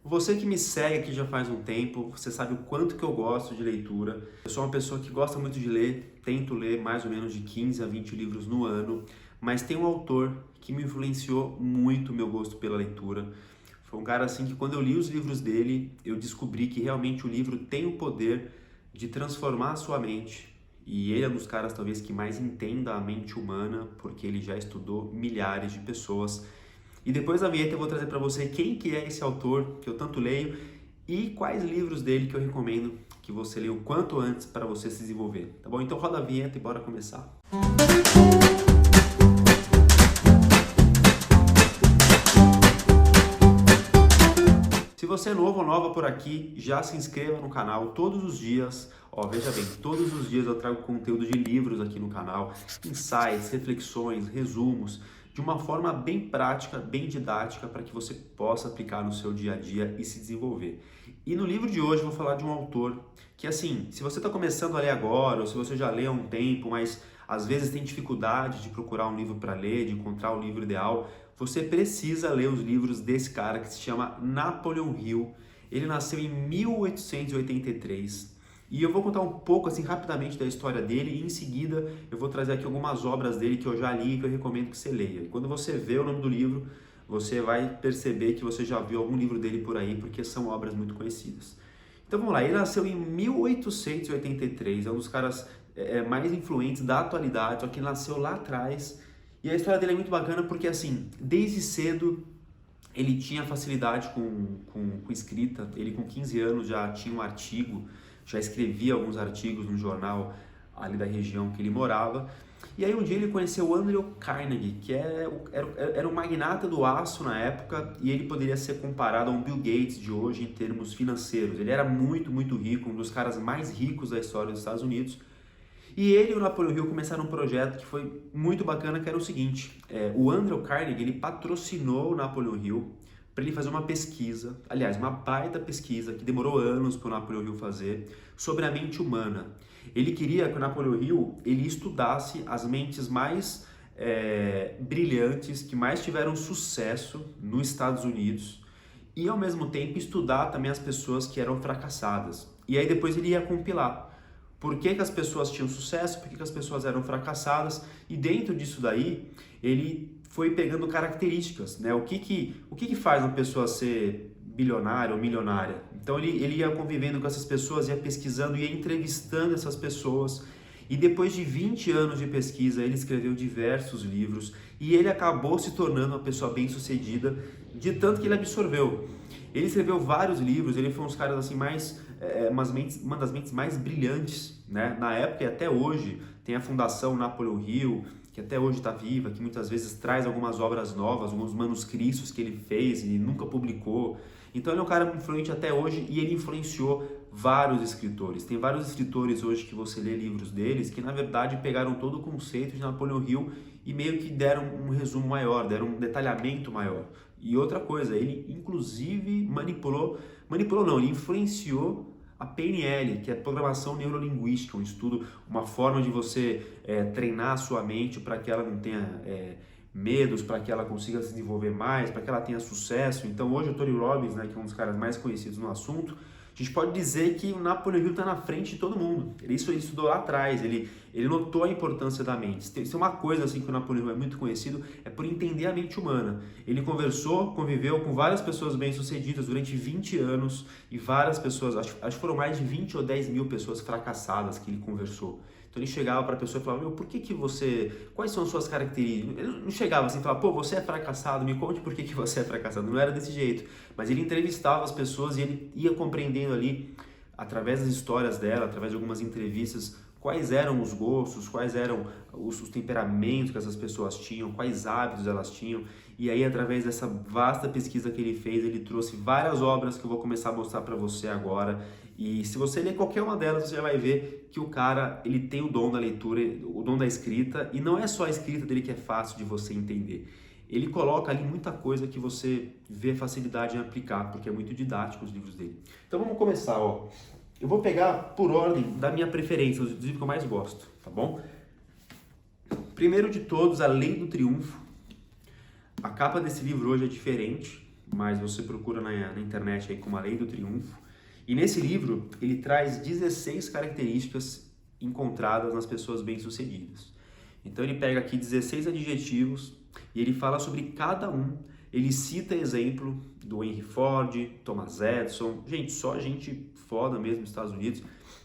Você que me segue aqui já faz um tempo, você sabe o quanto que eu gosto de leitura. Eu sou uma pessoa que gosta muito de ler, tento ler mais ou menos de 15 a 20 livros no ano, mas tem um autor que me influenciou muito o meu gosto pela leitura. Foi um cara assim que quando eu li os livros dele, eu descobri que realmente o livro tem o poder de transformar a sua mente. E ele é um dos caras talvez que mais entenda a mente humana, porque ele já estudou milhares de pessoas. E depois da vinheta eu vou trazer para você quem que é esse autor que eu tanto leio e quais livros dele que eu recomendo que você leia o quanto antes para você se desenvolver, tá bom? Então roda a vinheta e bora começar. Se você é novo ou nova por aqui, já se inscreva no canal todos os dias. Ó, veja bem, todos os dias eu trago conteúdo de livros aqui no canal, insights, reflexões, resumos, de uma forma bem prática, bem didática, para que você possa aplicar no seu dia a dia e se desenvolver. E no livro de hoje eu vou falar de um autor que, assim, se você está começando a ler agora, ou se você já leu há um tempo, mas às vezes tem dificuldade de procurar um livro para ler, de encontrar o livro ideal, você precisa ler os livros desse cara que se chama Napoleon Hill. Ele nasceu em 1883. E eu vou contar um pouco assim rapidamente da história dele e em seguida eu vou trazer aqui algumas obras dele que eu já li e que eu recomendo que você leia. E quando você vê o nome do livro, você vai perceber que você já viu algum livro dele por aí, porque são obras muito conhecidas. Então vamos lá, ele nasceu em 1883, é um dos caras mais influentes da atualidade, só que nasceu lá atrás. E a história dele é muito bacana porque assim, desde cedo ele tinha facilidade com escrita, ele com 15 anos já tinha um artigo, já escrevia alguns artigos no jornal ali da região que ele morava. E aí um dia ele conheceu o Andrew Carnegie, que era um magnata do aço na época e ele poderia ser comparado a um Bill Gates de hoje em termos financeiros. Ele era muito, muito rico, um dos caras mais ricos da história dos Estados Unidos. E ele e o Napoleon Hill começaram um projeto que foi muito bacana, que era o seguinte, o Andrew Carnegie ele patrocinou o Napoleon Hill para ele fazer uma pesquisa, aliás, uma baita pesquisa que demorou anos para o Napoleon Hill fazer, sobre a mente humana. Ele queria que o Napoleon Hill ele estudasse as mentes mais brilhantes, que mais tiveram sucesso nos Estados Unidos e ao mesmo tempo estudar também as pessoas que eram fracassadas. E aí depois ele ia compilar. Por que que as pessoas tinham sucesso, por que que as pessoas eram fracassadas, e dentro disso daí, ele foi pegando características, né? O que faz uma pessoa ser bilionária ou milionária? Então ele ia convivendo com essas pessoas, ia pesquisando, ia entrevistando essas pessoas, e depois de 20 anos de pesquisa, ele escreveu diversos livros, e ele acabou se tornando uma pessoa bem-sucedida, de tanto que ele absorveu. Ele escreveu vários livros, ele foi um dos caras assim uma das mentes mais brilhantes, né? Na época e até hoje. Tem a Fundação Napoleon Hill, que até hoje está viva, que muitas vezes traz algumas obras novas, alguns manuscritos que ele fez e nunca publicou. Então ele é um cara influente até hoje e ele influenciou vários escritores. Tem vários escritores hoje que você lê livros deles que na verdade pegaram todo o conceito de Napoleon Hill e meio que deram um resumo maior, deram um detalhamento maior. E outra coisa, ele inclusive ele influenciou a PNL, que é Programação Neurolinguística, um estudo, uma forma de você treinar a sua mente para que ela não tenha medos, para que ela consiga se desenvolver mais, para que ela tenha sucesso. Então hoje o Tony Robbins, né, que é um dos caras mais conhecidos no assunto, a gente pode dizer que o Napoleon Hill está na frente de todo mundo. Isso ele estudou lá atrás, ele notou a importância da mente. Se uma coisa assim que o Napoleon Hill é muito conhecido é por entender a mente humana. Ele conviveu com várias pessoas bem-sucedidas durante 20 anos e várias pessoas, acho que foram mais de 20 ou 10 mil pessoas fracassadas que ele conversou. Então ele chegava para a pessoa e falava, quais são as suas características? Ele não chegava assim e falava, pô, você é fracassado, me conte por que você é fracassado. Não era desse jeito, mas ele entrevistava as pessoas e ele ia compreendendo ali, através das histórias dela, através de algumas entrevistas, quais eram os gostos, quais eram os temperamentos que essas pessoas tinham, quais hábitos elas tinham. E aí, através dessa vasta pesquisa que ele fez, ele trouxe várias obras que eu vou começar a mostrar para você agora. E se você ler qualquer uma delas, você já vai ver que o cara, ele tem o dom da leitura, o dom da escrita, e não é só a escrita dele que é fácil de você entender. Ele coloca ali muita coisa que você vê facilidade em aplicar, porque é muito didático os livros dele. Então vamos começar, ó. Eu vou pegar por ordem da minha preferência, os livros que eu mais gosto, tá bom? Primeiro de todos, A Lei do Triunfo. A capa desse livro hoje é diferente, mas você procura na internet aí como A Lei do Triunfo. E nesse livro, ele traz 16 características encontradas nas pessoas bem-sucedidas. Então ele pega aqui 16 adjetivos e ele fala sobre cada um. Ele cita exemplo do Henry Ford, Thomas Edison, gente, só gente foda mesmo nos Estados Unidos.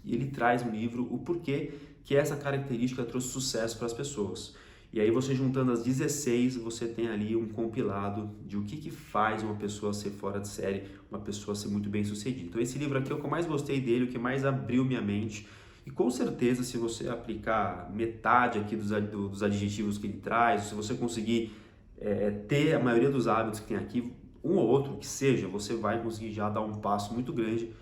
E ele traz no livro o porquê que essa característica trouxe sucesso para as pessoas. E aí você juntando as 16, você tem ali um compilado de o que faz uma pessoa ser fora de série, uma pessoa ser muito bem sucedida. Então esse livro aqui é o que eu mais gostei dele, o que mais abriu minha mente. E com certeza, se você aplicar metade aqui dos adjetivos que ele traz, se você conseguir ter a maioria dos hábitos que tem aqui, um ou outro que seja, você vai conseguir já dar um passo muito grande,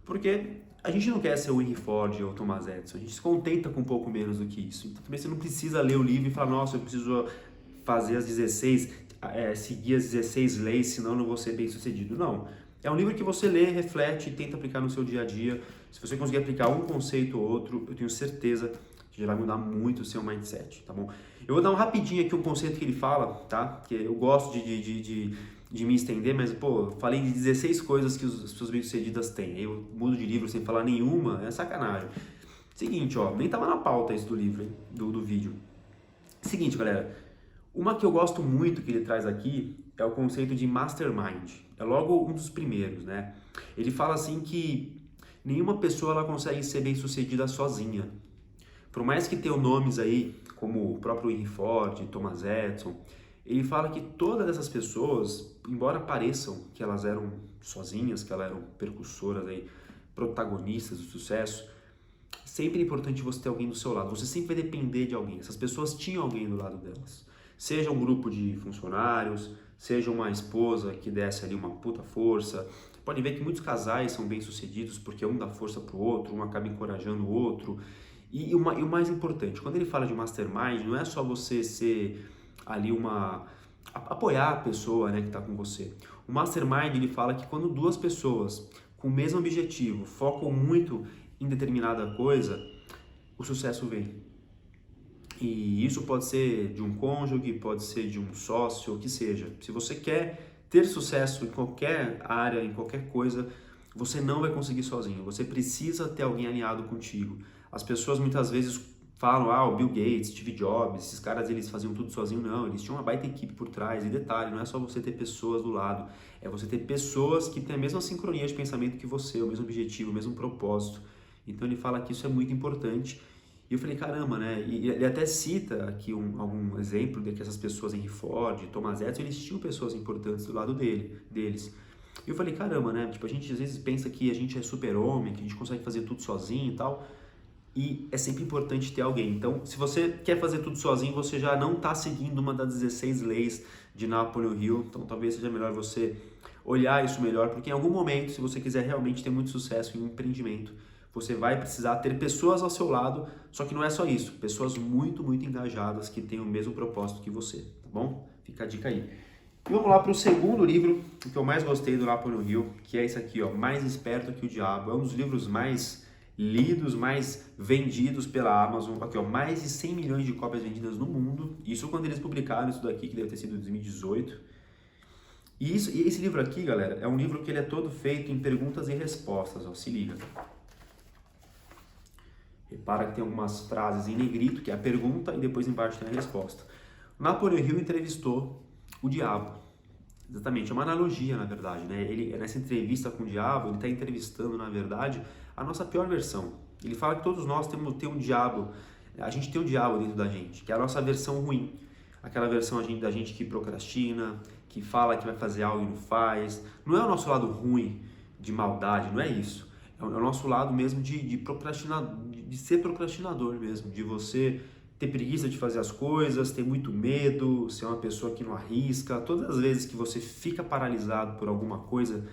porque a gente não quer ser o Henry Ford ou o Thomas Edison, a gente se contenta com um pouco menos do que isso. Então também você não precisa ler o livro e falar, nossa, eu preciso fazer as 16, seguir as 16 leis, senão eu não vou ser bem sucedido. Não. É um livro que você lê, reflete e tenta aplicar no seu dia a dia. Se você conseguir aplicar um conceito ou outro, eu tenho certeza que já vai mudar muito o seu mindset, tá bom? Eu vou dar um rapidinho aqui um conceito que ele fala, tá? Que eu gosto de me estender, mas, pô, eu falei de 16 coisas que as pessoas bem-sucedidas têm. Eu mudo de livro sem falar nenhuma, é sacanagem. Seguinte, ó, nem tava na pauta isso do livro, hein, do vídeo. Seguinte, galera, uma que eu gosto muito que ele traz aqui é o conceito de mastermind. É logo um dos primeiros, né? Ele fala assim que nenhuma pessoa ela consegue ser bem-sucedida sozinha. Por mais que tenham nomes aí, como o próprio Henry Ford, Thomas Edison, ele fala que todas essas pessoas, embora pareçam que elas eram sozinhas, que elas eram percussoras aí, protagonistas do sucesso, sempre é importante você ter alguém do seu lado. Você sempre vai depender de alguém. Essas pessoas tinham alguém do lado delas. Seja um grupo de funcionários, seja uma esposa que desse ali uma puta força. Pode ver que muitos casais são bem-sucedidos porque um dá força pro outro, um acaba encorajando o outro. E o mais importante, quando ele fala de mastermind, não é só você ser ali apoiar a pessoa, né, que está com você. O mastermind, ele fala que quando duas pessoas com o mesmo objetivo focam muito em determinada coisa, o sucesso vem. E isso pode ser de um cônjuge, pode ser de um sócio, o que seja. Se você quer ter sucesso em qualquer área, em qualquer coisa, você não vai conseguir sozinho. Você precisa ter alguém alinhado contigo. As pessoas muitas vezes falam, o Bill Gates, Steve Jobs, esses caras eles faziam tudo sozinho. Não, eles tinham uma baita equipe por trás. E detalhe, não é só você ter pessoas do lado, é você ter pessoas que têm a mesma sincronia de pensamento que você, o mesmo objetivo, o mesmo propósito. Então ele fala que isso é muito importante. E eu falei, caramba, né? E ele até cita aqui algum exemplo de que essas pessoas, Henry Ford, Thomas Edison, eles tinham pessoas importantes do lado deles. E eu falei, caramba, né? Tipo, a gente às vezes pensa que a gente é super-homem, que a gente consegue fazer tudo sozinho e tal. E é sempre importante ter alguém. Então, se você quer fazer tudo sozinho, você já não está seguindo uma das 16 leis de Napoleon Hill. Então, talvez seja melhor você olhar isso melhor, porque em algum momento, se você quiser realmente ter muito sucesso em um empreendimento, você vai precisar ter pessoas ao seu lado, só que não é só isso, pessoas muito, muito engajadas que têm o mesmo propósito que você, tá bom? Fica a dica aí. E vamos lá para o segundo livro, que eu mais gostei do Napoleon Hill, que é esse aqui, ó, Mais Esperto que o Diabo. É um dos livros mais lidos, mais vendidos pela Amazon. Aqui, ó, mais de 100 milhões de cópias vendidas no mundo. Isso quando eles publicaram isso daqui, que deve ter sido em 2018. E esse livro aqui, galera, é um livro que ele é todo feito em perguntas e respostas, ó, se liga. Repara que tem algumas frases em negrito, que é a pergunta, e depois embaixo tem a resposta. Napoleon Hill entrevistou o diabo. Exatamente, é uma analogia, na verdade, né? Ele, nessa entrevista com o diabo, ele está entrevistando, na verdade, a nossa pior versão. Ele fala que todos nós temos um diabo, a gente tem um diabo dentro da gente, que é a nossa versão ruim. Aquela versão da gente que procrastina, que fala que vai fazer algo e não faz. Não é o nosso lado ruim, de maldade, não é isso. É o nosso lado mesmo de procrastinar, de ser procrastinador mesmo, de você ter preguiça de fazer as coisas, ter muito medo, ser uma pessoa que não arrisca. Todas as vezes que você fica paralisado por alguma coisa,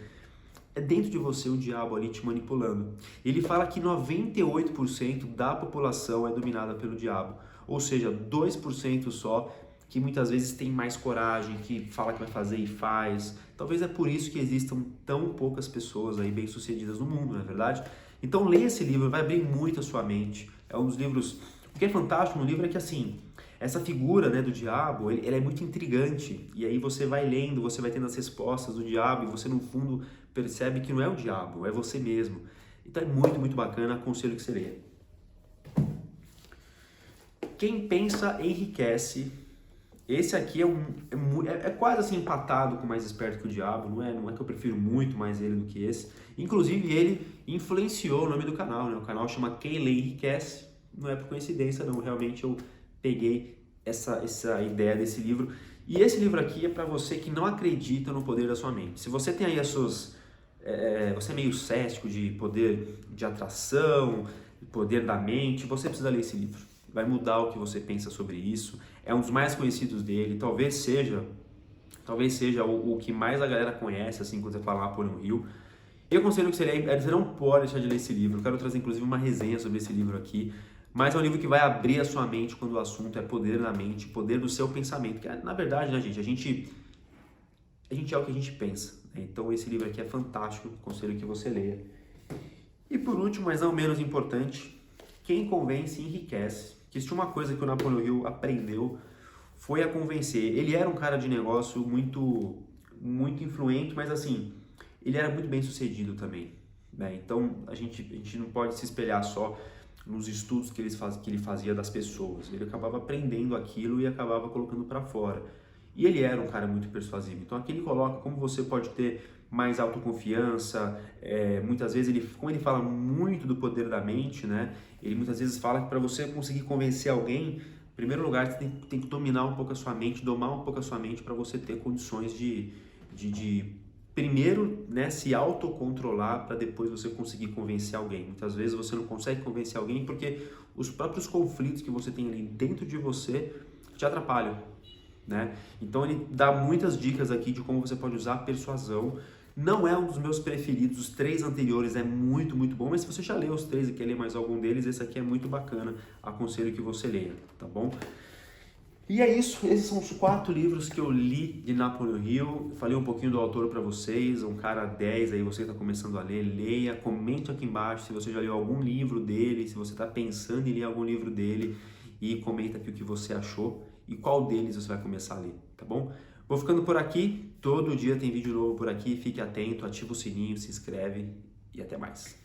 é dentro de você o diabo ali te manipulando. Ele fala que 98% da população é dominada pelo diabo, ou seja, 2% só que muitas vezes tem mais coragem, que fala que vai fazer e faz. Talvez é por isso que existam tão poucas pessoas aí bem-sucedidas no mundo, não é verdade? Então leia esse livro, vai abrir muito a sua mente. É um dos livros... O que é fantástico no livro é que assim, essa figura, né, do diabo, ele é muito intrigante. E aí você vai lendo, você vai tendo as respostas do diabo e você no fundo percebe que não é o diabo, é você mesmo. Então é muito, muito bacana, aconselho que você leia. Quem pensa enriquece. Esse aqui é quase assim empatado com Mais Esperto que o Diabo, não é que eu prefiro muito mais ele do que esse. Inclusive ele influenciou o nome do canal, né? O canal chama Quem Lê Enriquece, não é por coincidência não, realmente eu peguei essa ideia desse livro. E esse livro aqui é para você que não acredita no poder da sua mente. Se você tem aí as suas... você é meio cético de poder de atração, poder da mente, você precisa ler esse livro. Vai mudar o que você pensa sobre isso. É um dos mais conhecidos dele, talvez seja o que mais a galera conhece, assim, quando você fala Napoleão Hill. Eu aconselho que você não pode deixar de ler esse livro. Eu quero trazer, inclusive, uma resenha sobre esse livro aqui. Mas é um livro que vai abrir a sua mente quando o assunto é poder da mente, poder do seu pensamento. Que, na verdade, né, gente, a gente é o que a gente pensa. Né? Então, esse livro aqui é fantástico. Aconselho que você leia. E por último, mas não menos importante, Quem Convence Enriquece. Que se tinha uma coisa que o Napoleão Hill aprendeu foi a convencer. Ele era um cara de negócio muito, muito influente, mas assim, ele era muito bem sucedido também. Né? Então a gente não pode se espelhar só nos estudos que ele fazia das pessoas. Ele acabava aprendendo aquilo e acabava colocando para fora. E ele era um cara muito persuasivo. Então aqui ele coloca como você pode ter mais autoconfiança. Muitas vezes, como ele fala muito do poder da mente, né? Ele muitas vezes fala que para você conseguir convencer alguém, em primeiro lugar, você tem que dominar um pouco a sua mente, domar um pouco a sua mente para você ter condições de primeiro, né, se autocontrolar para depois você conseguir convencer alguém. Muitas vezes você não consegue convencer alguém porque os próprios conflitos que você tem ali dentro de você te atrapalham. Né? Então ele dá muitas dicas aqui de como você pode usar a persuasão. Não é um dos meus preferidos, os 3 anteriores é muito, muito bom, mas se você já leu os 3 e quer ler mais algum deles, esse aqui é muito bacana, aconselho que você leia, tá bom? E é isso, esses são os 4 livros que eu li de Napoleão Hill. Falei um pouquinho do autor para vocês, um cara 10 aí, você que está começando a ler, leia, comente aqui embaixo se você já leu algum livro dele, se você está pensando em ler algum livro dele, e comenta aqui o que você achou e qual deles você vai começar a ler, tá bom? Vou ficando por aqui, todo dia tem vídeo novo por aqui, fique atento, ativa o sininho, se inscreve e até mais.